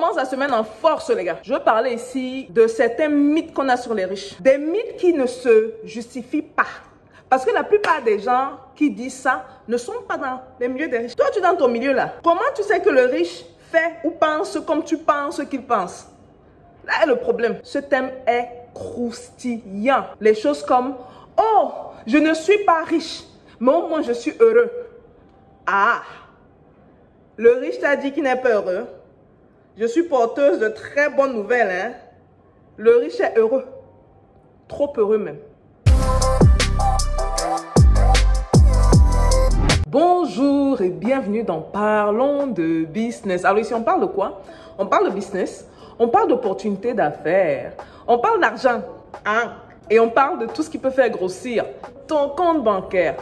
commence la semaine en force, les gars. Je veux parler ici de certains mythes qu'on a sur les riches. Des mythes qui ne se justifient pas. Parce que la plupart des gens qui disent ça ne sont pas dans les milieux des riches. Toi, tu es dans ton milieu là. Comment tu sais que le riche fait ou pense comme tu penses qu'il pense? Là est le problème. Ce thème est croustillant. Les choses comme « Oh, je ne suis pas riche, mais au moins je suis heureux. » Ah, le riche t'a dit qu'il n'est pas heureux. Je suis porteuse de très bonnes nouvelles, hein. Le riche est heureux. Trop heureux même. Bonjour et bienvenue dans Parlons de business. Alors ici, on parle de quoi? On parle de business, on parle d'opportunités d'affaires, on parle d'argent, hein? Et on parle de tout ce qui peut faire grossir ton compte bancaire,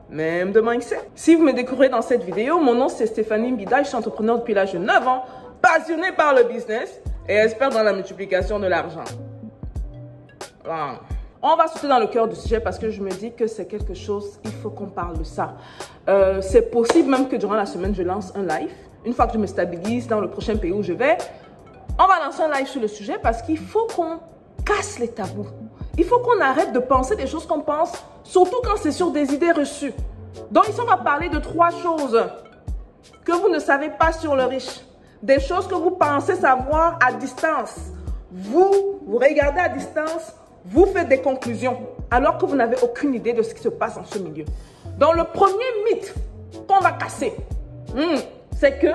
même de mindset. Si vous me découvrez dans cette vidéo, mon nom c'est Stéphanie Mbida, je suis entrepreneur depuis l'âge de 9 ans, passionnée par le business et experte dans la multiplication de l'argent. Voilà. On va sauter dans le cœur du sujet parce que je me dis que c'est quelque chose, il faut qu'on parle de ça. C'est possible même que durant la semaine, je lance un live. Une fois que je me stabilise dans le prochain pays où je vais, on va lancer un live sur le sujet parce qu'il faut qu'on casse les tabous. Il faut qu'on arrête de penser des choses qu'on pense, surtout quand c'est sur des idées reçues. Donc ici, on va parler de 3 choses que vous ne savez pas sur le riche. Des choses que vous pensez savoir à distance. Vous regardez à distance, vous faites des conclusions, alors que vous n'avez aucune idée de ce qui se passe dans ce milieu. Donc le premier mythe qu'on va casser, c'est que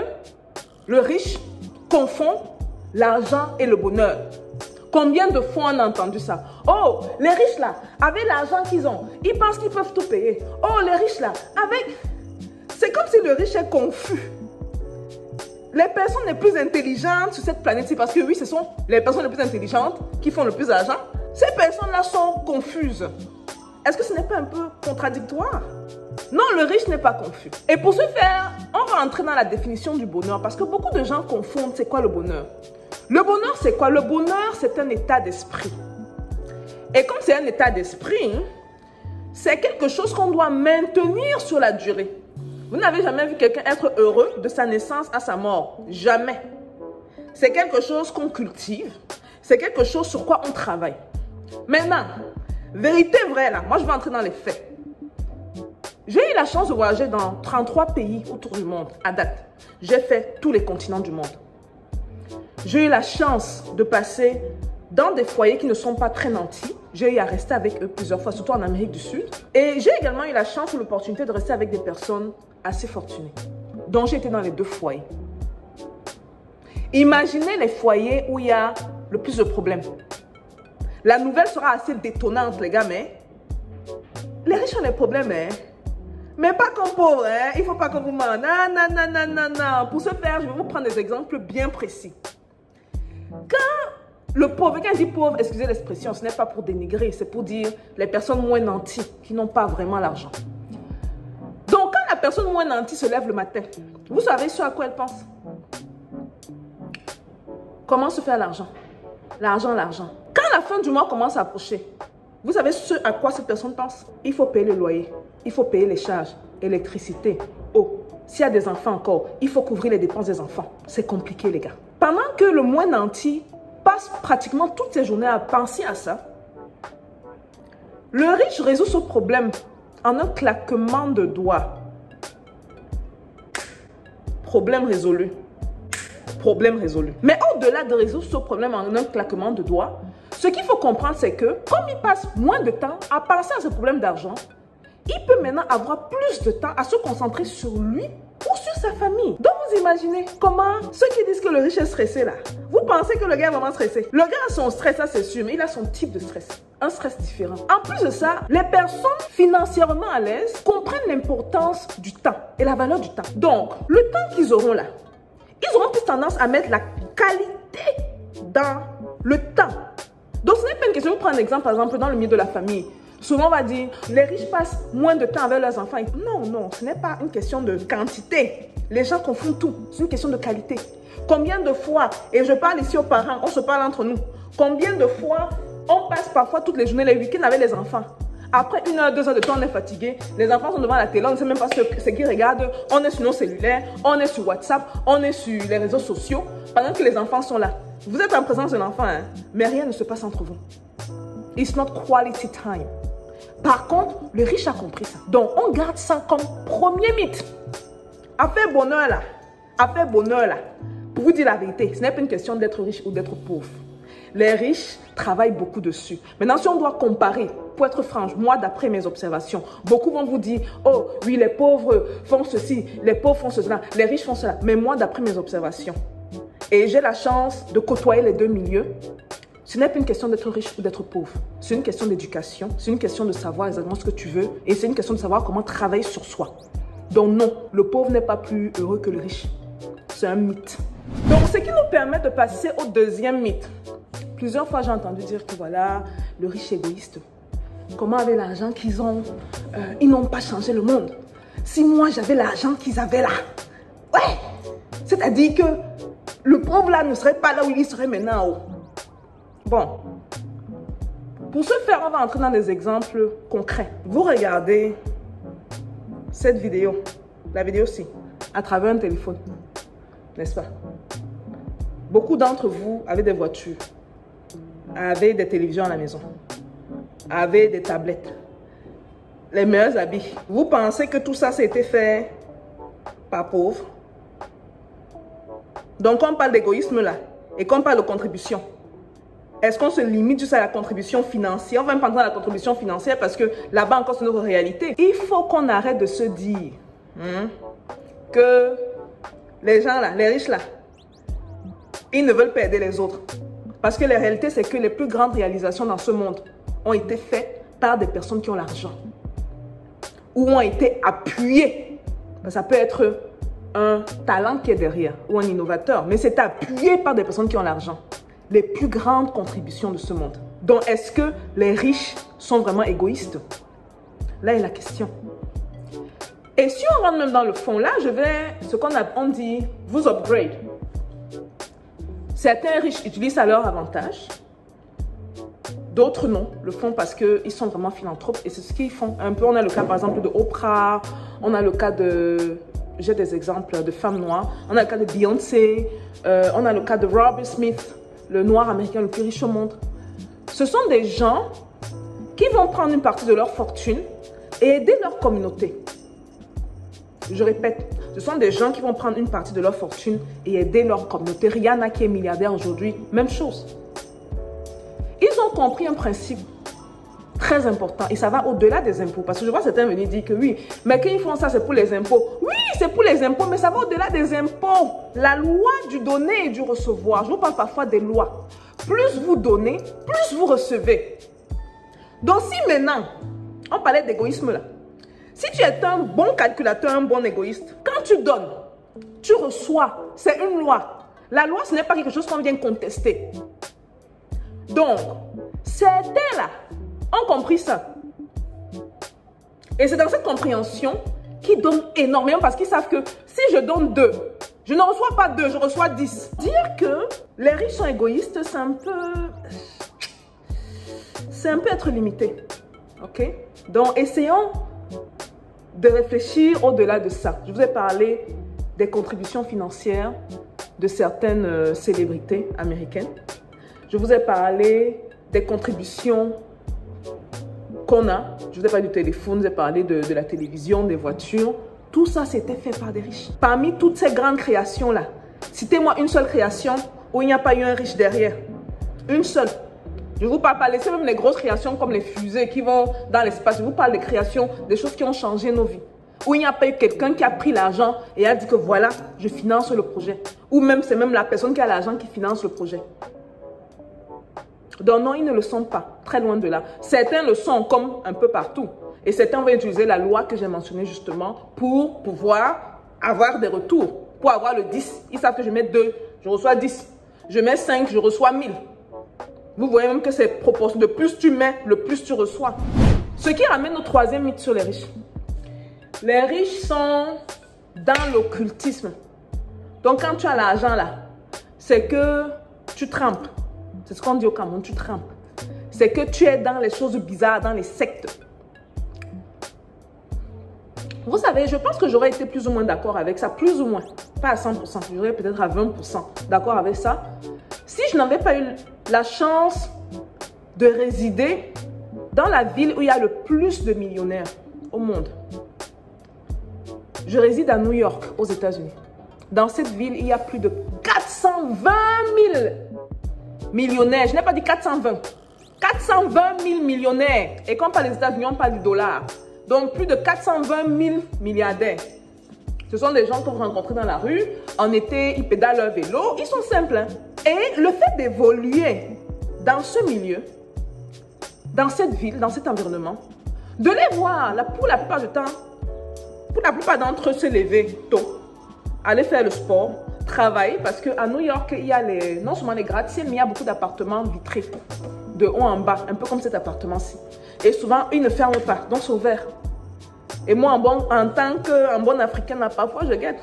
le riche confond l'argent et le bonheur. Combien de fois on a entendu ça? Oh, les riches là, avec l'argent qu'ils ont, ils pensent qu'ils peuvent tout payer. Oh, les riches là, avec... C'est comme si le riche est confus. Les personnes les plus intelligentes sur cette planète, parce que oui, ce sont les personnes les plus intelligentes qui font le plus d'argent. Ces personnes-là sont confuses. Est-ce que ce n'est pas un peu contradictoire? Non, le riche n'est pas confus. Et pour ce faire, on va entrer dans la définition du bonheur parce que beaucoup de gens confondent c'est quoi le bonheur. Le bonheur, c'est quoi? Le bonheur, c'est un état d'esprit. Et comme c'est un état d'esprit, c'est quelque chose qu'on doit maintenir sur la durée. Vous n'avez jamais vu quelqu'un être heureux de sa naissance à sa mort. Jamais. C'est quelque chose qu'on cultive. C'est quelque chose sur quoi on travaille. Maintenant, vérité vraie là, moi je vais entrer dans les faits. J'ai eu la chance de voyager dans 33 pays autour du monde à date. J'ai fait tous les continents du monde. J'ai eu la chance de passer dans des foyers qui ne sont pas très nantis. J'ai eu à rester avec eux plusieurs fois, surtout en Amérique du Sud. Et j'ai également eu la chance ou l'opportunité de rester avec des personnes assez fortunées. Donc j'ai été dans les 2 foyers. Imaginez les foyers où il y a le plus de problèmes. La nouvelle sera assez détonnante, les gars, mais les riches ont des problèmes, hein. Mais pas comme pauvres, hein. Il ne faut pas qu'on vous mente. Non. Pour ce faire, je vais vous prendre des exemples bien précis. Quand le pauvre, quand je dis pauvre, excusez l'expression, ce n'est pas pour dénigrer, c'est pour dire les personnes moins nanties qui n'ont pas vraiment l'argent. Donc, quand la personne moins nantie se lève le matin, vous savez ce à quoi elle pense? Comment se faire l'argent? L'argent. Quand la fin du mois commence à approcher, vous savez ce à quoi cette personne pense? Il faut payer le loyer, il faut payer les charges, électricité, eau. S'il y a des enfants encore, il faut couvrir les dépenses des enfants. C'est compliqué, les gars. Pendant que le moins nanti passe pratiquement toutes ses journées à penser à ça, le riche résout ce problème en un claquement de doigts. Problème résolu. Problème résolu. Mais au-delà de résoudre ce problème en un claquement de doigts, ce qu'il faut comprendre, c'est que comme il passe moins de temps à penser à ce problème d'argent, il peut maintenant avoir plus de temps à se concentrer sur lui ou sur sa famille. Donc vous imaginez comment ceux qui disent que le riche est stressé là, vous pensez que le gars est vraiment stressé? Le gars a son stress, ça c'est sûr, mais il a son type de stress. Un stress différent. En plus de ça, les personnes financièrement à l'aise comprennent l'importance du temps et la valeur du temps. Donc, le temps qu'ils auront là, ils auront plus tendance à mettre la qualité dans le temps. Donc, ce n'est pas une question, je prends un exemple, par exemple, dans le milieu de la famille. Souvent, on va dire, les riches passent moins de temps avec leurs enfants. Non, ce n'est pas une question de quantité. Les gens confondent tout. C'est une question de qualité. Combien de fois, et je parle ici aux parents, on se parle entre nous, combien de fois on passe parfois toutes les journées, les week-ends avec les enfants, Après 1 heure, 2 heures de temps, on est fatigué. Les enfants sont devant la télé, on ne sait même pas ce qu'ils regardent. On est sur nos cellulaires, on est sur WhatsApp, on est sur les réseaux sociaux. Pendant que les enfants sont là. Vous êtes en présence d'un enfant, hein, mais rien ne se passe entre vous. It's not quality time. Par contre, le riche a compris ça. Donc, on garde ça comme premier mythe. Affaire bonheur là. Affaire bonheur là. Pour vous dire la vérité, ce n'est pas une question d'être riche ou d'être pauvre. Les riches travaillent beaucoup dessus. Maintenant, si on doit comparer, pour être franche, moi, d'après mes observations, beaucoup vont vous dire, oh oui, les pauvres font ceci, les pauvres font cela, les riches font cela. Mais moi, d'après mes observations, et j'ai la chance de côtoyer les deux milieux, ce n'est pas une question d'être riche ou d'être pauvre. C'est une question d'éducation, c'est une question de savoir exactement ce que tu veux et c'est une question de savoir comment travailler sur soi. Donc non, le pauvre n'est pas plus heureux que le riche. C'est un mythe. Donc, ce qui nous permet de passer au deuxième mythe. Plusieurs fois, j'ai entendu dire que voilà, le riche est égoïste. Comment avec l'argent qu'ils ont, ils n'ont pas changé le monde. Si moi, j'avais l'argent qu'ils avaient là, ouais, c'est-à-dire que le pauvre là ne serait pas là où il serait maintenant en haut. Bon, pour ce faire, on va entrer dans des exemples concrets. Vous regardez cette vidéo, la vidéo-ci, à travers un téléphone, n'est-ce pas? Beaucoup d'entre vous avaient des voitures, avaient des télévisions à la maison, avaient des tablettes, les meilleurs habits. Vous pensez que tout ça, c'était fait par pauvres? Donc, quand on parle d'égoïsme là, et qu'on parle de contribution, est-ce qu'on se limite juste à la contribution financière? On va même prendre la contribution financière parce que là-bas encore, c'est notre réalité. Il faut qu'on arrête de se dire que les gens là, les riches là, ils ne veulent pas aider les autres. Parce que la réalité, c'est que les plus grandes réalisations dans ce monde ont été faites par des personnes qui ont l'argent. Ou ont été appuyées. Ça peut être un talent qui est derrière ou un innovateur. Mais c'est appuyé par des personnes qui ont l'argent. Les plus grandes contributions de ce monde. Donc, est-ce que les riches sont vraiment égoïstes? Là est la question. Et si on rentre même dans le fond, là, je vais, ce qu'on dit, vous upgrade. Certains riches utilisent à leur avantage. D'autres non, le font parce qu'ils sont vraiment philanthropes et c'est ce qu'ils font. Un peu, on a le cas par exemple de Oprah, on a le cas de, j'ai des exemples de femmes noires, on a le cas de Beyoncé, on a le cas de Robert Smith, le noir américain le plus riche au monde. Ce sont des gens qui vont prendre une partie de leur fortune et aider leur communauté. Je répète, ce sont des gens qui vont prendre une partie de leur fortune et aider leur communauté. Rihanna qui est milliardaire aujourd'hui, même chose. Ils ont compris un principe très important et ça va au-delà des impôts. Parce que je vois certains venir dire que oui, mais quand ils font ça, c'est pour les impôts. Oui, c'est pour les impôts, mais ça va au-delà des impôts. La loi du donner et du recevoir. Je vous parle parfois des lois. Plus vous donnez, plus vous recevez. Donc si maintenant, on parlait d'égoïsme là, si tu es un bon calculateur, un bon égoïste, quand tu donnes, tu reçois. C'est une loi. La loi, ce n'est pas quelque chose qu'on vient contester. Donc, certains là ont compris ça. Et c'est dans cette compréhension qu'ils donnent énormément parce qu'ils savent que si je donne 2, je ne reçois pas 2, je reçois 10. Dire que les riches sont égoïstes, c'est un peu être limité. Ok? Donc, essayons de réfléchir au-delà de ça. Je vous ai parlé des contributions financières de certaines célébrités américaines. Je vous ai parlé des contributions qu'on a. Je vous ai parlé du téléphone, je vous ai parlé de la télévision, des voitures. Tout ça, c'était fait par des riches. Parmi toutes ces grandes créations-là, citez-moi une seule création où il n'y a pas eu un riche derrière. Une seule. Je ne vous parle pas, laissez même les grosses créations comme les fusées qui vont dans l'espace. Je vous parle des créations, des choses qui ont changé nos vies. Où il n'y a pas eu quelqu'un qui a pris l'argent et a dit que voilà, je finance le projet. Ou même, c'est même la personne qui a l'argent qui finance le projet. Donc non, ils ne le sont pas, très loin de là. Certains le sont comme un peu partout. Et certains vont utiliser la loi que j'ai mentionnée justement pour pouvoir avoir des retours. Pour avoir le 10. Ils savent que je mets 2, je reçois 10. Je mets 5, je reçois 1000. Vous voyez même que c'est proportion. De plus tu mets, le plus tu reçois. Ce qui ramène au troisième mythe sur les riches. Les riches sont dans l'occultisme. Donc quand tu as l'argent là, c'est que tu trempes. C'est ce qu'on dit au Cameroun, tu trempes. C'est que tu es dans les choses bizarres, dans les sectes. Vous savez, je pense que j'aurais été plus ou moins d'accord avec ça, plus ou moins, pas à 100%, j'aurais peut-être à 20% d'accord avec ça, si je n'avais pas eu la chance de résider dans la ville où il y a le plus de millionnaires au monde. Je réside à New York, aux États-Unis. Dans cette ville, il y a plus de 420 000 millionnaires. Je n'ai pas dit 420. 420 000 millionnaires. Et quand on parle des États-Unis, on parle du dollar. Donc, plus de 420 000 milliardaires. Ce sont des gens que vous rencontrez dans la rue. En été, ils pédalent leur vélo. Ils sont simples. Hein? Et le fait d'évoluer dans ce milieu, dans cette ville, dans cet environnement, de les voir, pour la plupart du temps, pour la plupart d'entre eux se lever tôt, aller faire le sport, travailler, parce qu'à New York, il y a non seulement les gratte-ciels, mais il y a beaucoup d'appartements vitrés, de haut en bas, un peu comme cet appartement-ci. Et souvent, ils ne ferment pas, donc c'est ouvert. Et moi, en tant qu'un bon Africain, parfois, je guette.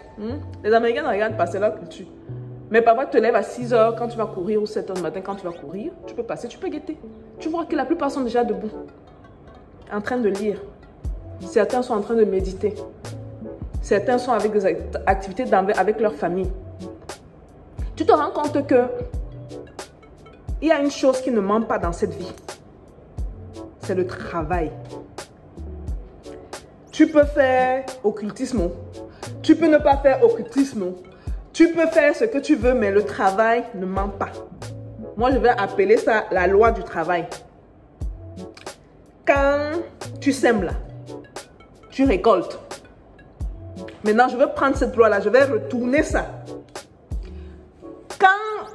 Les Américains ne regardent pas, c'est leur culture. Mais parfois, tu te lèves à 6 h quand tu vas courir, ou 7 h du matin quand tu vas courir, tu peux passer, tu peux guetter. Tu vois que la plupart sont déjà debout, en train de lire. Certains sont en train de méditer. Certains sont avec des activités avec leur famille. Tu te rends compte que il y a une chose qui ne manque pas dans cette vie. C'est le travail. Tu peux faire occultisme. Tu peux ne pas faire occultisme. Tu peux faire ce que tu veux, mais le travail ne manque pas. Moi, je vais appeler ça la loi du travail. Quand tu sèmes là, tu récoltes. Maintenant, je vais prendre cette loi-là, je vais retourner ça. Quand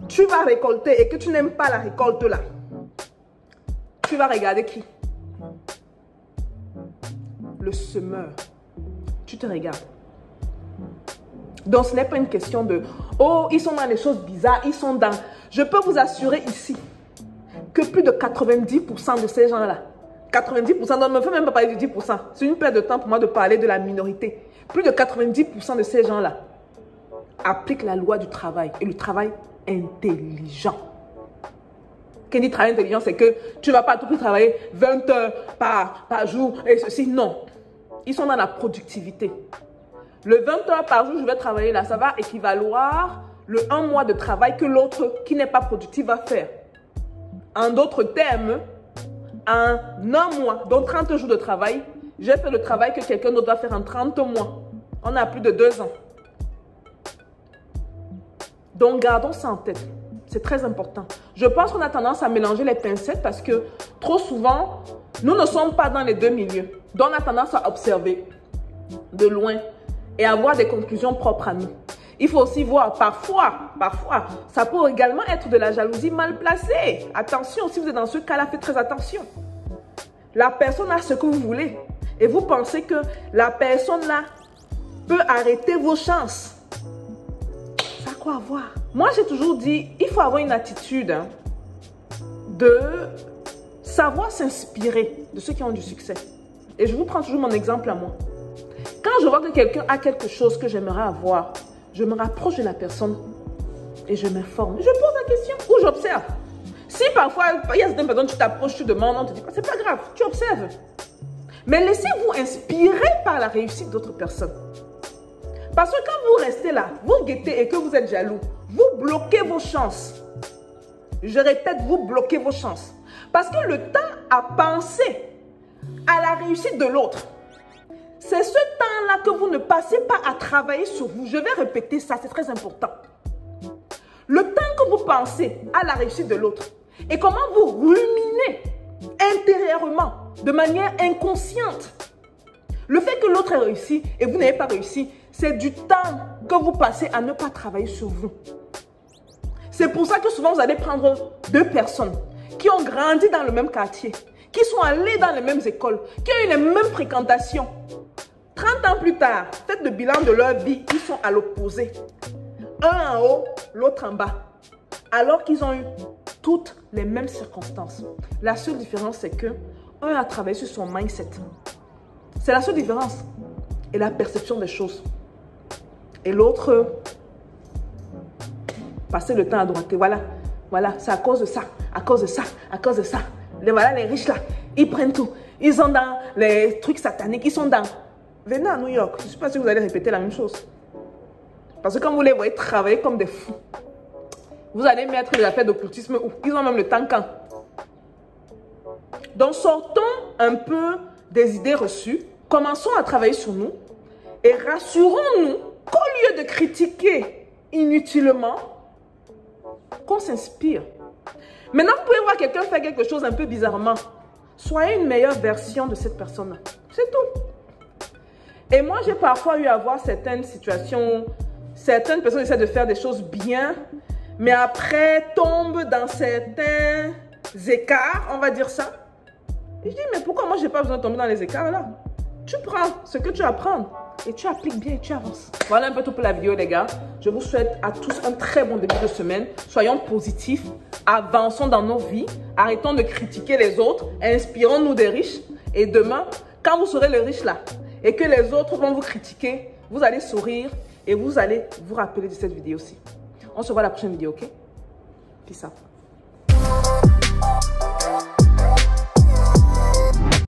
tu vas récolter et que tu n'aimes pas la récolte là, tu vas regarder qui? Le semeur. Tu te regardes. Donc, ce n'est pas une question de « Oh, ils sont dans les choses bizarres, ils sont dans... » Je peux vous assurer ici que plus de 90% de ces gens-là, 90%, non, ne me fais même pas parler du 10%. C'est une perte de temps pour moi de parler de la minorité. Plus de 90% de ces gens-là appliquent la loi du travail et le travail intelligent. Quand on dit travail intelligent, c'est que tu ne vas pas tout plus travailler 20 heures par jour et ceci. Non. Ils sont dans la productivité. Le 20 heures par jour, je vais travailler là, ça va équivaloir le 1 mois de travail que l'autre qui n'est pas productif va faire. En d'autres termes, en 1 mois, donc 30 jours de travail, j'ai fait le travail que quelqu'un d'autre va faire en 30 mois. On a plus de 2 ans. Donc, gardons ça en tête. C'est très important. Je pense qu'on a tendance à mélanger les pincettes parce que trop souvent, nous ne sommes pas dans les deux milieux. Donc, on a tendance à observer de loin et avoir des conclusions propres à nous. Il faut aussi voir, parfois, ça peut également être de la jalousie mal placée. Attention, si vous êtes dans ce cas-là, faites très attention. La personne a ce que vous voulez et vous pensez que la personne-là peut arrêter vos chances. Ça a quoi à voir? Moi, j'ai toujours dit, il faut avoir une attitude de savoir s'inspirer de ceux qui ont du succès. Et je vous prends toujours mon exemple à moi. Quand je vois que quelqu'un a quelque chose que j'aimerais avoir, je me rapproche de la personne et je m'informe. Je pose la question ou j'observe. Si parfois, il y a certaines personnes, tu t'approches, tu demandes, on te dit, c'est pas grave, tu observes. Mais laissez-vous inspirer par la réussite d'autres personnes. Parce que quand vous restez là, vous guettez et que vous êtes jaloux, vous bloquez vos chances. Je répète, vous bloquez vos chances. Parce que le temps à penser à la réussite de l'autre, c'est ce temps-là que vous ne passez pas à travailler sur vous. Je vais répéter ça, c'est très important. Le temps que vous pensez à la réussite de l'autre et comment vous ruminez intérieurement, de manière inconsciente, le fait que l'autre ait réussi et vous n'avez pas réussi, c'est du temps que vous passez à ne pas travailler sur vous. C'est pour ça que souvent vous allez prendre 2 personnes qui ont grandi dans le même quartier, qui sont allées dans les mêmes écoles, qui ont eu les mêmes fréquentations. 30 ans plus tard, faites le bilan de leur vie, ils sont à l'opposé. Un en haut, l'autre en bas. Alors qu'ils ont eu toutes les mêmes circonstances. La seule différence, c'est que un a travaillé sur son mindset. C'est la seule différence. Et la perception des choses. Et l'autre, passer le temps à droite. Voilà, c'est à cause de ça, à cause de ça, à cause de ça. Voilà les riches là, ils prennent tout. Ils sont dans les trucs sataniques, ils sont dans... venez à New York. Je ne suis pas sûre que vous allez répéter la même chose. Parce que quand vous les voyez travailler comme des fous, vous allez mettre les affaires d'occultisme où ils ont même le temps quand. Donc, sortons un peu des idées reçues. Commençons à travailler sur nous. Et rassurons-nous qu'au lieu de critiquer inutilement, qu'on s'inspire. Maintenant, vous pouvez voir quelqu'un faire quelque chose un peu bizarrement. Soyez une meilleure version de cette personne-là. C'est tout. Et moi, j'ai parfois eu à voir certaines situations, certaines personnes essaient de faire des choses bien, mais après tombent dans certains écarts, on va dire ça. Et je dis, mais pourquoi moi, je n'ai pas besoin de tomber dans les écarts là? Tu prends ce que tu apprends et tu appliques bien et tu avances. Voilà un peu tout pour la vidéo, les gars. Je vous souhaite à tous un très bon début de semaine. Soyons positifs, avançons dans nos vies, arrêtons de critiquer les autres, inspirons-nous des riches. Et demain, quand vous serez le riche là et que les autres vont vous critiquer, vous allez sourire et vous allez vous rappeler de cette vidéo-ci. On se voit à la prochaine vidéo, ok? Peace out.